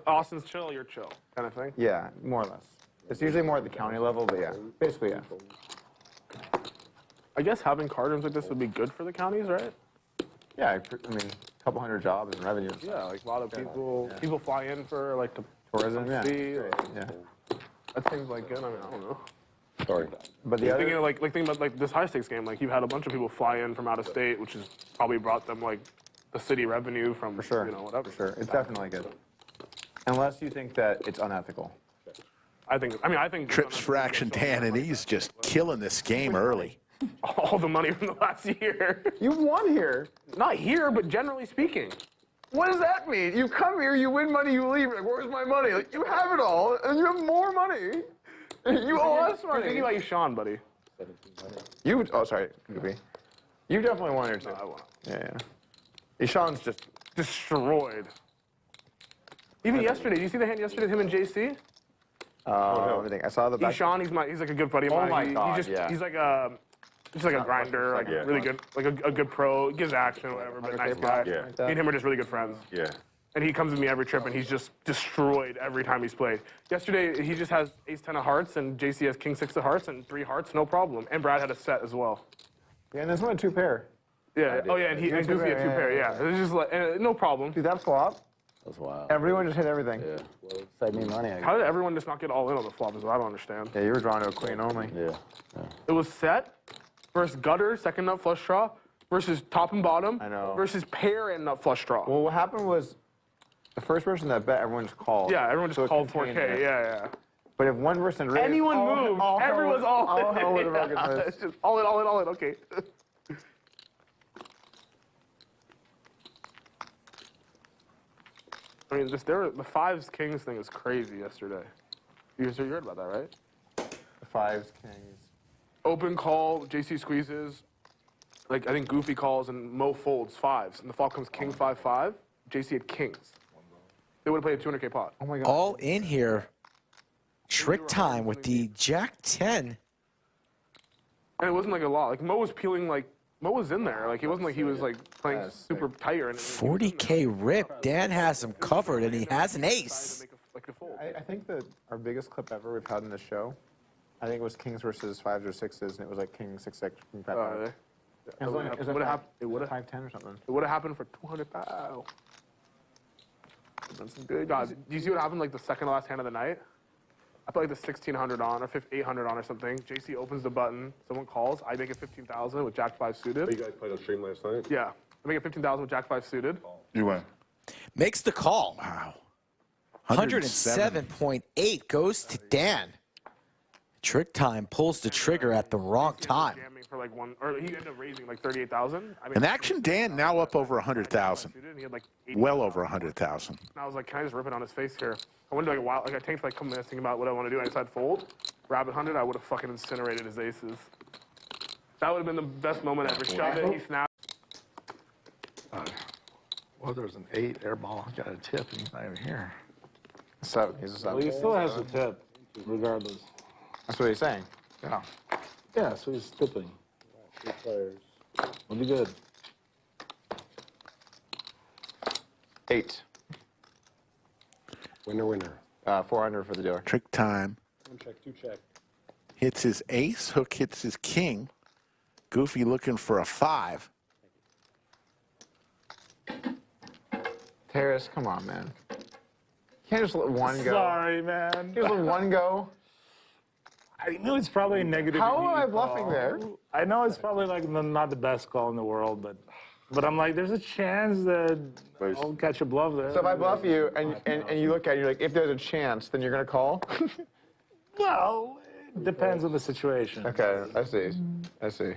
Austin's chill, you're chill, kind of thing. Yeah, more or less. It's usually more at the county level, but yeah, basically, yeah. I guess having card rooms like this would be good for the counties, right? Yeah, I mean, a couple hundred jobs and revenue. And Yeah, like a lot of people Yeah. people fly in for like the tourism, yeah. see. Yeah. That seems like good. I mean, I don't know. Sorry. But the other, Thinking about like this high stakes game, like you've had a bunch of people fly in from out of state, which has probably brought them like the city revenue from for sure, you know, whatever. for sure, it's definitely good. Unless you think that it's unethical. I think Trips for action, Dan, and he's just killing this game early. all the money from the last year. You won here. Not here, but generally speaking. What does that mean? You come here, you win money, you leave. Like, where's my money? Like, you have it all, and you have more money. You owe us You're money. thinking about you, Sean, buddy. You, oh, sorry, Goofy. You definitely won here, too. No, I won. Yeah. Ishan's just Destroyed. Even yesterday, did you see the hand yesterday, him and JC? everything. I saw the back. Ishan, he's like a good buddy of Oh mine. my He God, just, yeah. He's like a grinder, like Yeah. really good, like a good pro. Gives action, whatever, but nice guy. Yeah. Me and him are just really good friends. Yeah. And he comes with me every trip, and he's just destroyed every time he's played. Yesterday, he just has ace-10 of hearts, and JC has king-6 of hearts, and 3 hearts, no problem. And Brad had a set as well. Yeah, and there's one 2-pair. Yeah. Oh yeah, and You Goofy two had pair, 2 yeah, pair. yeah, Yeah. It was just like no problem. Dude, that flop, That's wild. everyone just hit everything. Yeah. Well, save me money, I How guess. did everyone just not get all in on the flop? Is what I don't understand. Yeah, you were drawn to a queen only. Yeah. It was set versus gutter, second nut flush draw, versus top and bottom, I know. versus pair and nut flush draw. Well, what happened was the first person that bet, everyone just called. Yeah, everyone just So it called contained 4K. it. Yeah. But if one person raised, Anyone moved, everyone's all in. hell would have Yeah, fucking missed. it's just all in, all in, all in. Okay. I mean, the fives kings thing is crazy yesterday. You heard about that, right? The fives, kings. Open call, JC squeezes. Like I think Goofy calls and Mo folds fives, and the flop comes king 5-5. JC had kings. They would have played a 200K pot. Oh my God. All in here. Trick time with the Jack 10. And it wasn't like a lot. Like Mo was peeling like Mo was in there. Like it wasn't like he was like playing That's super tight or anything. He was in there. 40K rip. Dan has him covered, and he has an Decided ace. to make like a fold. I think that our biggest clip ever we've had in the show, I think it was kings versus fives or sixes, and it was like king 6-6, king 5-5. It It was like- it was would like have it would have 5-10 or something. it would have happened for 200 pow. That's good. God, do you see what happened like the second to last hand of the night? I put like the 1600 on or 800 on or something. JC opens the button. Someone calls. I make it 15,000 with Jack 5 You suited. guys played on stream last night? Yeah, I make it 15,000 with Jack 5 suited. You win. Makes the call. Wow. 107.8 goes to Dan. Trick time pulls the trigger at the wrong time. Jamming for like one, or he ended up raising like 38,000. I mean, And Action Dan now up over 100,000. suited, and he had like 80. Well over 100,000. And I was like, can I just rip it on his face here? I went like a while, like I tanked for like a couple minutes thinking about what I want to do. I decided fold, rabbit hunted. I would have fucking incinerated his aces. That would have been the best moment ever. Shove it, he snapped. Well, there's an 8 air ball. I got a tip, and he's not even here. 7, he's a 7. Well, he still has a tip, regardless. That's what he's saying. Yeah. Yeah, so he's tipping. Two players. We'll be good. 8. Winner, winner. 400 for the dealer. Trick time. One check, two check. Hits his ace. Hook hits his king. Goofy looking for a 5. Terrace, come on, man. You can't just let one go. Sorry, man. You just let one go. I knew it's probably a negative. How am I call. bluffing there? I know it's probably like not the best call in the world, but I'm like, there's a chance that I'll catch a bluff there. So if I bluff you and you look at it, you're like, if there's a chance, then you're going to call? Well, it depends on the situation. Okay, I see. I see.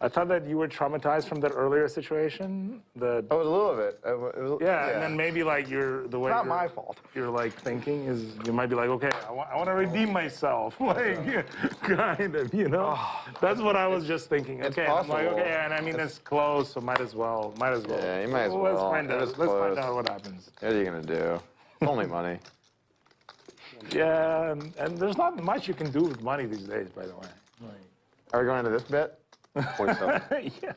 I thought that you were traumatized from that earlier situation. That Oh, it was a little bit. yeah, and then maybe like the way Not you're- my fault. You're like thinking is you might be like, okay, I want to redeem myself, like kind of, you know. That's what I was just thinking. It's Okay, I'm like, possible. okay, and I mean it's close, so might as well. Yeah, you might as Let's well. find It out. was Let's find close. out what happens. What are you going to do? It's only money. Yeah, and there's not much you can do with money these days, by the way. Are we going into this bet? 27. Like, yeah,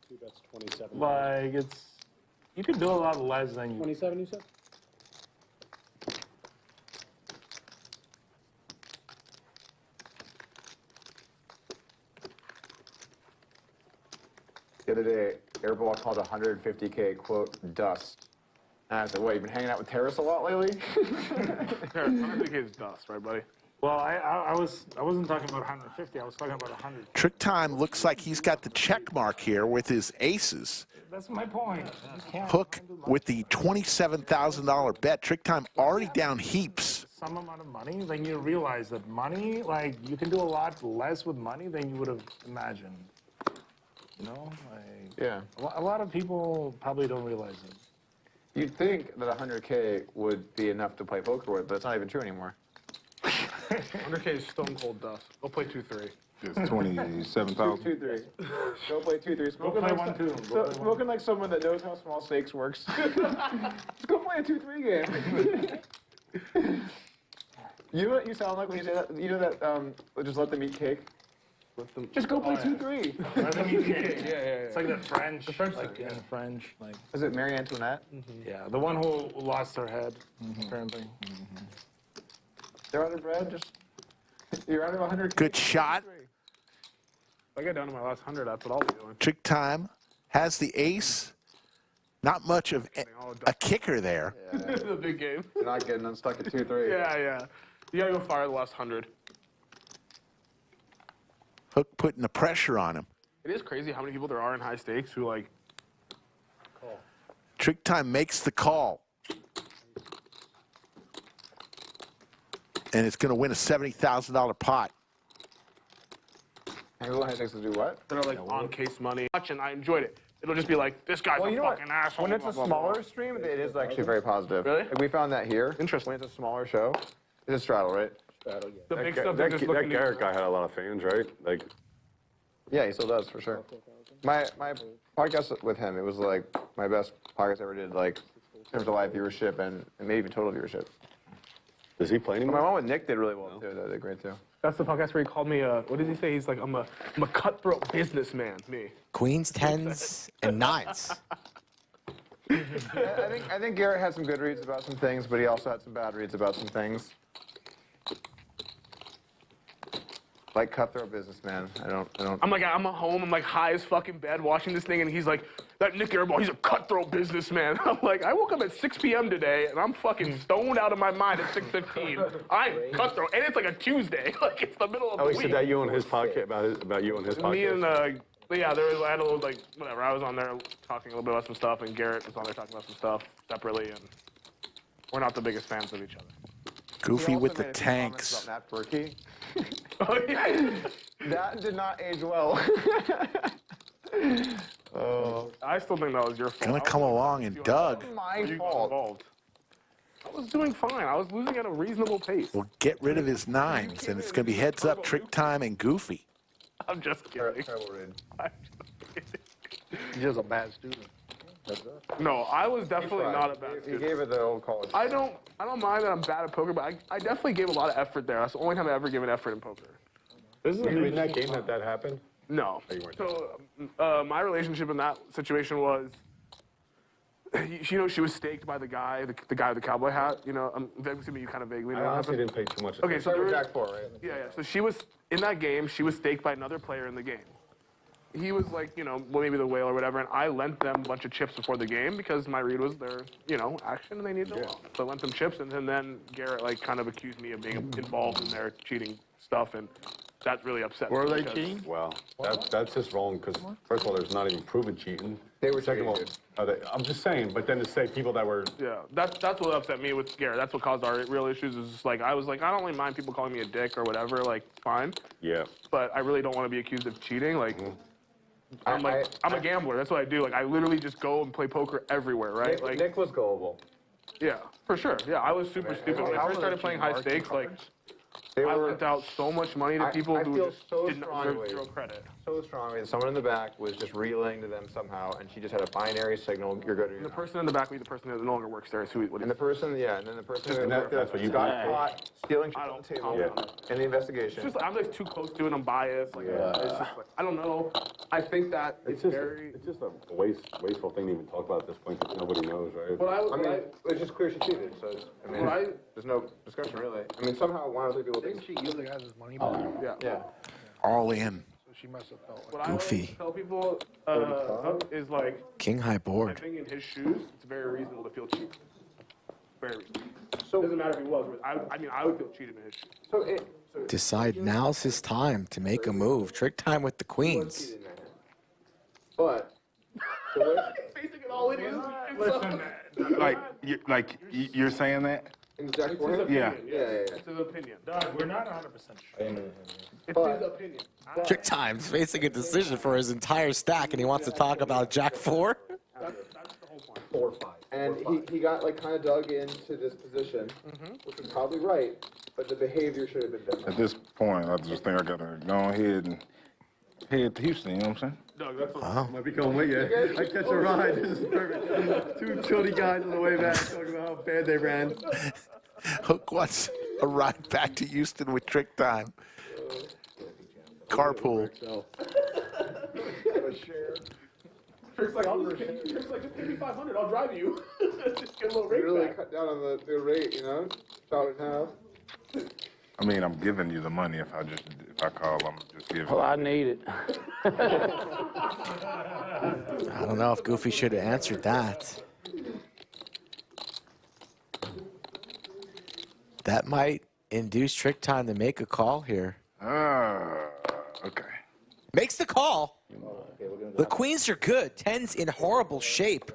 Two bets, 27. like it's You could do a lot less than you. 27, you said? The other day, Airball called 150K, quote, dust. And I said, what, you've been hanging out with Terrace a lot lately? Here, 150K is dust, right, buddy? Well, I wasn't talking about 150. I was talking about 100. TrickTime looks like he's got the check mark here with his aces. That's my point. You can't Hook do much. with the $27,000 bet. TrickTime already down heaps. Some amount of money, then you realize that money, like, you can do a lot less with money than you would have imagined. You know, like, Yeah. a lot of people probably don't realize it. You'd think that 100K would be enough to play poker with, but it's not even true anymore. 100K is stone cold dust. Go play 2-3. It's 27,000. 2-3. Go play 2-3. Smoking play like 1-2. Go play smoking like someone that knows how small stakes works. Let's go play a 2-3 game. You know what you sound like when you say that? You know that, just let them eat cake? Just go play 2-3. It's like the French, like in French, like, Is it Marie Antoinette? yeah, the one who lost her head, apparently. They're out of bread, just, you're out of 100K. Good shot. If I get down to my last 100, that's what I'll be doing. TrickTime has the ace. Not much of a kicker there. The big game. You're not getting unstuck at 2-3. Yeah. You gotta go fire the last 100. Hook putting the pressure on him. It is crazy how many people there are in high stakes who, like, TrickTime makes the call. And it's going to win a $70,000 pot. And people high stakes to do what? that are, like, on case money. And I enjoyed it. It'll just be like, this guy's a fucking asshole. When it's a blah, blah, blah. smaller stream, it is actually very positive. Really? Like, we found that here. Interesting. When it's a smaller show, it's a straddle, right? The big stuff, they're just looking That to... Garrett guy had a lot of fans, right? Like, Yeah, he still does, for sure. My podcast with him, it was like my best podcast I ever did, like, in terms of live viewership and maybe even total viewership. does he play My anymore? one with Nick did really well, too. They did great, too. That's the podcast where he called me, what did he say? He's like, I'm a cutthroat businessman, me. Queens, tens, and nines. I think Garrett had some good reads about some things, but he also had some bad reads about some things. Like cutthroat businessman. I don't. I'm at home, I'm like high as fucking bed watching this thing, and he's like, that Nick Airball, he's a cutthroat businessman. I'm like, I woke up at 6 p.m. today, and I'm fucking stoned out of my mind at 6:15. I'm cutthroat, and it's like a Tuesday. Like, it's the middle of Oh, the he week. said that you on his podcast, about you on his podcast? Me and, yeah, I had a little, like, whatever. I was on there talking a little bit about some stuff, and Garrett was on there talking about some stuff separately, and we're not the biggest fans of each other. Goofy with the tanks. Matt Berkey. Oh, yeah. That did not age well. I still think that was your fault. Gonna come along and Doug. My You got fault. involved. I was doing fine. I was losing at a reasonable pace. Will get rid of his nines, and it's gonna be heads up, TrickTime and Goofy. I'm just kidding. Terrible read. I'm just kidding. You're just a bad student. No, I was definitely not a bad He student. gave it the old college. I don't mind that I'm bad at poker, but I definitely gave a lot of effort there. That's the only time I've ever given effort in poker. This is in that game that happened? No. you weren't. So my relationship in that situation was, you know, she was staked by the guy with the cowboy hat. You know, I'm assuming you kind of vaguely know I what honestly happened. didn't pay too much Okay, attention. so there was, Jack 4, right? yeah. So she was in that game. She was staked by another player in the game. He was like, you know, well, maybe the whale or whatever, and I lent them a bunch of chips before the game because my read was their, you know, action and they needed a lot. So I lent them chips, and then Garrett like kind of accused me of being involved in their cheating stuff, and that really upset me. Were they because- cheating? Well, that's just wrong, because first of all, there's not even proven cheating. They were Second of cheating, all, I'm just saying, but then to say people that were, Yeah, that's what upset me with Garrett. That's what caused our real issues. Is just like I was like, I don't really mind people calling me a dick or whatever, like fine, yeah. but I really don't want to be accused of cheating. Like, I'm a gambler. That's what I do. Like, I literally just go and play poker everywhere, right? Like, Nick was gullible. yeah, for sure. Yeah, I was super stupid when I first started playing high stakes. Like, They I were. lent out so much money to people who feel just so didn't deserve strongly. zero credit. so strong. I mean, someone in the back was just relaying to them somehow, and she just had a binary signal. You're good or you're The not. person in the back would be the person that no longer works there. Is who? What And the person, yeah, and then the person who that's what you got caught stealing shit I on the don't table comment on it. in the investigation. It's just I'm like too close to it. I'm biased. Like it's just like I don't know. I think that it's very. It's just a wasteful thing to even talk about at this point because nobody knows, right? But I mean, it's just clear she cheated, so it's, I mean, Right. there's no discussion really. I mean, somehow one or two people think. She use the guy's money. Yeah. All in. So she must have felt like. What I Goofy. always tell people is like King high I board. think in his shoes, it's very reasonable to feel cheated. Very reasonable. So- It doesn't matter if he was. I mean, I would feel cheated in his shoes. So Decide now's his time to make a move. Trick time with the queens. cheated in that hand. But so what, Facing it all in is. Listen, you're saying that? in the Jack It's his forehand? opinion. Yeah. It's his opinion. Doug, we're not 100% sure. It's his opinion. Trick time's facing a decision for his entire stack, and he wants to talk about Jack 4. That's the whole point. 4 or 5. And he got like kind of dug into this position, which was probably right, but the behavior should have been different. At this point, I just think I gotta go ahead and head to Houston, you know what I'm saying? Doug, that's what. Might be going with you. I catch a ride. This is perfect. Two chilly guys on the way back talking about how bad they ran. Hook wants a ride back to Houston with Trick Time. Carpool. Trick's like, Trick's like, just give me 500. I'll drive you. Just get a little rate Really back. cut down on the rate, you know? Shot it in half. I mean, I'm giving you the money if I call, I'm just giving. Well, I need it. I don't know if Goofy should have answered that. That might induce Trick time to make a call here. Okay. Makes the call. The queens are good. 10's in horrible shape.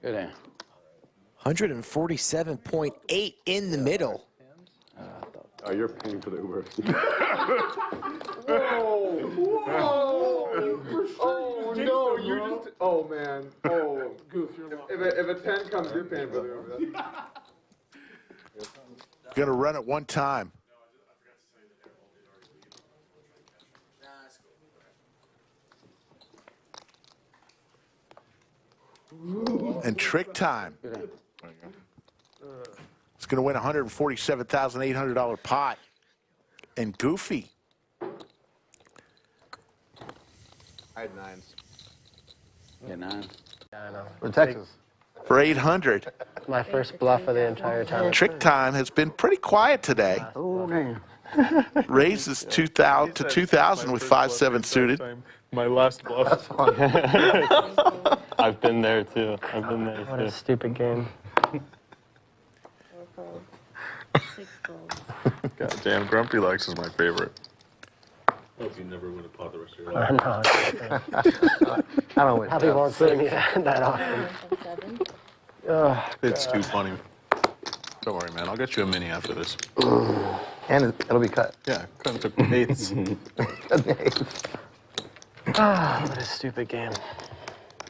Good hand. 147.8 in the middle. Oh, you're paying for the Uber. Oh no, you just. Oh man. Oh, goof. If a 10 comes, you're paying for the Uber. Gonna run it one time. And Trick Time. It's gonna win $147,800 pot. And Goofy. I had 9s. Yeah, 9. From Texas. For 800. My first bluff of the entire time. Trick Time has been pretty quiet today. Oh, damn. Raises 2,000 to 2,000 with 5-7 suited. My last bluff. I've been there too. I've been there What a too. stupid game. God damn, Grumpy Lex is my favorite. Hope you never win a pot the rest of your I life. know. I don't win. Happy won't see me that often. It's too funny. Don't worry, man. I'll get you a mini after this. And it'll be cut. Yeah, cut to eighths. What a stupid game.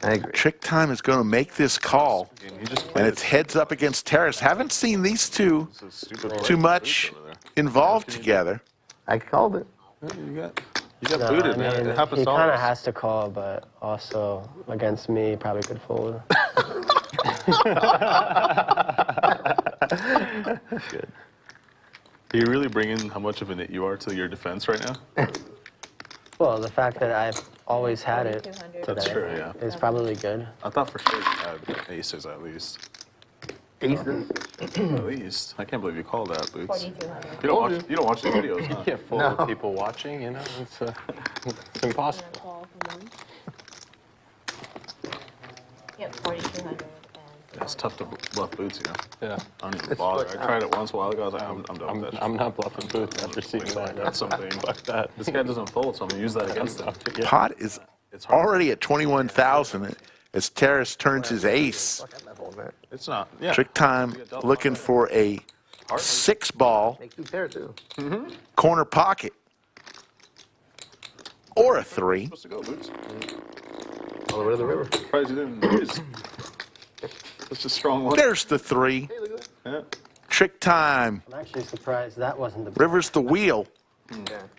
I agree. Trick Time is going to make this call, You just and it's heads up against Terrace. Haven't seen these two so stupid. too much involved together. I called it. You got No, booted, I man. mean, It happens he to all kind of of us. has to call, but also against me, probably could fold. Good. Do you really bring in how much of an it you are to your defense right now? Well, the fact that I've always had it That's today true, yeah. is probably good. I thought for sure you had aces at least. Aces. At least. I can't believe you called that, Boots. 4,200. You don't watch the videos, huh? Yeah, full of people watching, you know, it's impossible. Call from them. Yep, 4,200. It's tough to bluff Boots, you know? Yeah. I don't even bother. I tried it once a while ago. I was like, I'm done with that. I'm not bluffing Booth after seeing that. That's something. Fuck that. This guy doesn't fold, so I'm gonna use that against him. Pot is It's hard. already at 21,000 as Terrace turns his ace. It's not. Yeah. Trick Time looking for a 6-ball Makes you fair, too. corner pocket or a 3. Supposed to go, Boots. All the way to the river. Surprised you didn't use such a strong one. There's the 3. Yeah. Trick Time. I'm actually surprised that wasn't the. River's the wheel.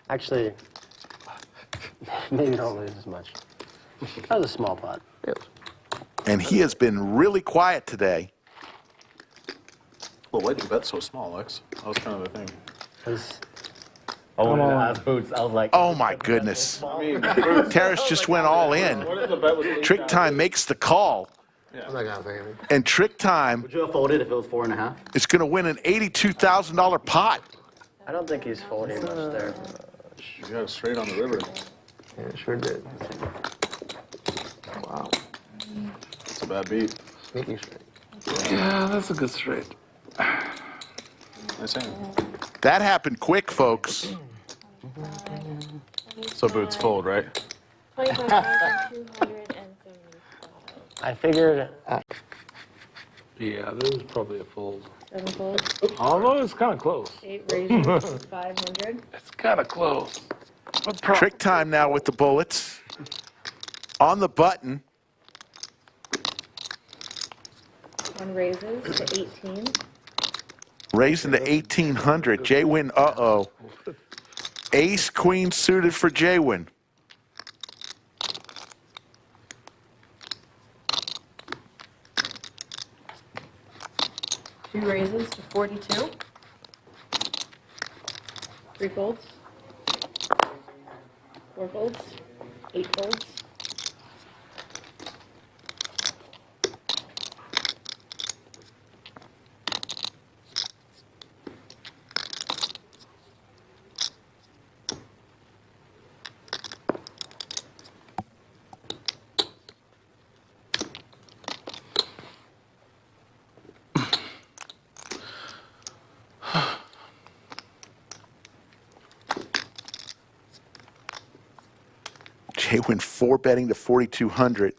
Actually, Maybe don't lose as much. That was a small pot. And he has been really quiet today. Well, why did you bet so small, Lex? That was kind of the thing. Oh, when I asked Boots, I was like, Oh my goodness. Terrace just went all in. TrickTime makes the call. I'm not gonna pay me. And TrickTime Would you have folded if it was 4.5? is going to win an $82,000 pot. I don't think he's folding much there. You got it straight on the river. Yeah, sure did. Wow. That's a bad beat. Sneaky straight. Yeah, that's a good straight. Nice hand. That happened quick, folks. So Boots fold, right? 25,275. I figured Yeah, this is probably a fold. 7 folds. Although it's kind of close. 8 raises. 500. It's kind of close. TrickTime now with the bullets. On the button. 1 raises to 18. Raising to 1,800. J-Win, uh-oh. Ace, queen suited for J-Win. Two raises to 42. 3 folds. 4 folds. 8 folds. J-Win 4-betting to 4,200.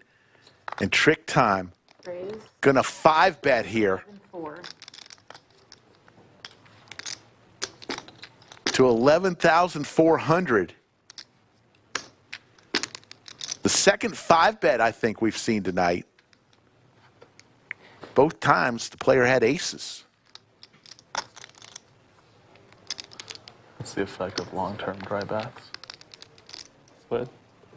And TrickTime Raise. gonna 5-bet here 4. to 11,400. The second 5-bet I think we've seen tonight. Both times the player had aces. What's the effect of long-term dry baths? What?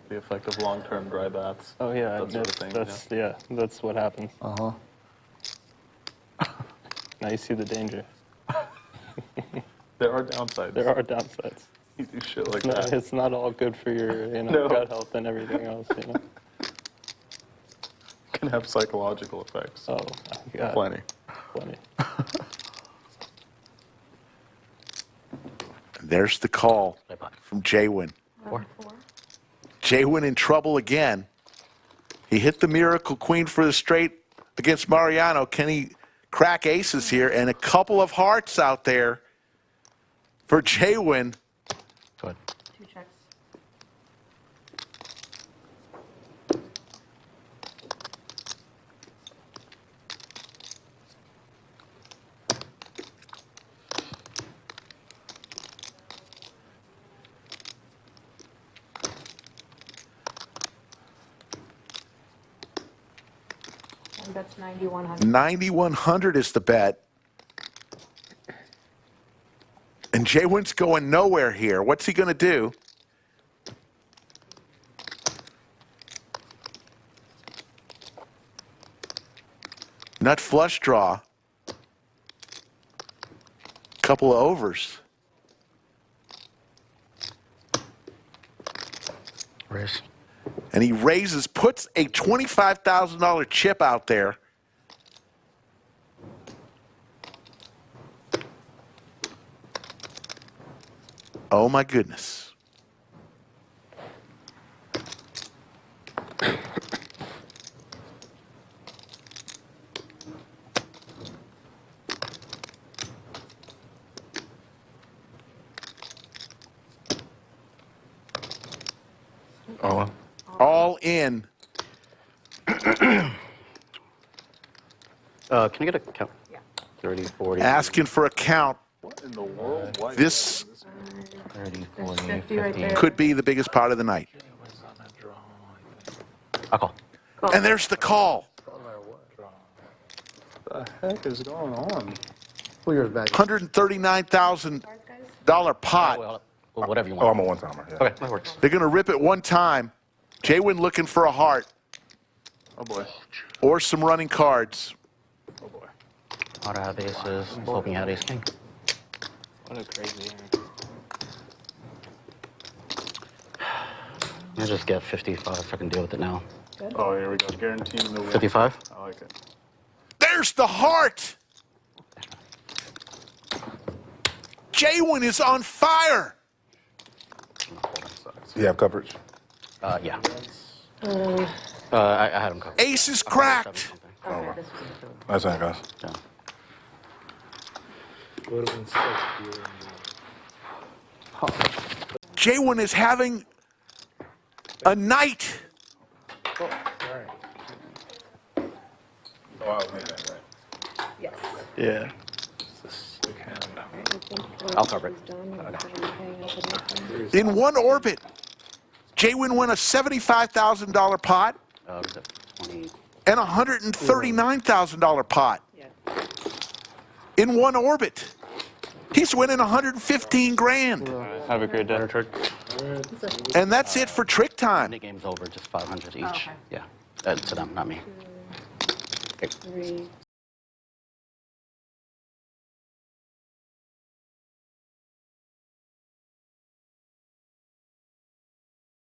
The effect of long-term dry baths. Oh yeah, That sort of thing, yeah, that's what happens. Uh-huh. Now you see the danger. There are downsides. There are downsides. You do shit like No, that. it's not all good for your No. gut health and everything else. Can have psychological effects. Oh, yeah. Plenty. Plenty. There's the call from J-Win. 4. J-Win in trouble again. He hit the miracle queen for the straight against Mariano. Can he crack aces here? And a couple of hearts out there for J-Win. Go ahead. 2 checks. And that's 9,100. 9,100 is the bet. And J-Win's going nowhere here. What's he going to do? Nut flush draw. Couple of overs. Raise. And he raises, puts a $25,000 chip out there. Oh my goodness. Oh. All in. Can I get a count? Yeah. 30, 40. Asking for a count. What in the world? Why This 30, There's 40, 50 right 50. there. could be the biggest pot of the night. I'll call. Cool. And there's the call. the heck is going on? Pull yours back. $139,000 pot. Well, Well, whatever you Oh, want. I'm a one-timer. Yeah. Okay, that works. They're going to rip it one time. Jaywin looking for a heart Oh boy. or some running cards. Oh boy. Ought to have aces. I'm hoping you had ace king. What a crazy hand. I'll just get 55 so I can deal with it now. Oh, here we go. Guaranteeing the win. 55? I like it. There's the heart. Jaywin is on fire. You have coverage? Yeah. I had him covered. Ace is cracked. Okay, this was a good. That's it, guys. Yeah. Would have been 6. Jaywin is having a night. All right. Oh, I was making that right. Yes. Yeah. Sick hand. I'll cover it. In one orbit, Jaywin won a $75,000 pot Was it 20? and a $139,000 pot. Yeah. In one orbit. He's winning 115 grand. Have a great day. Trick. And that's it for trick time. The game's over, just 500 each. Okay. Yeah. To them, not me. 3,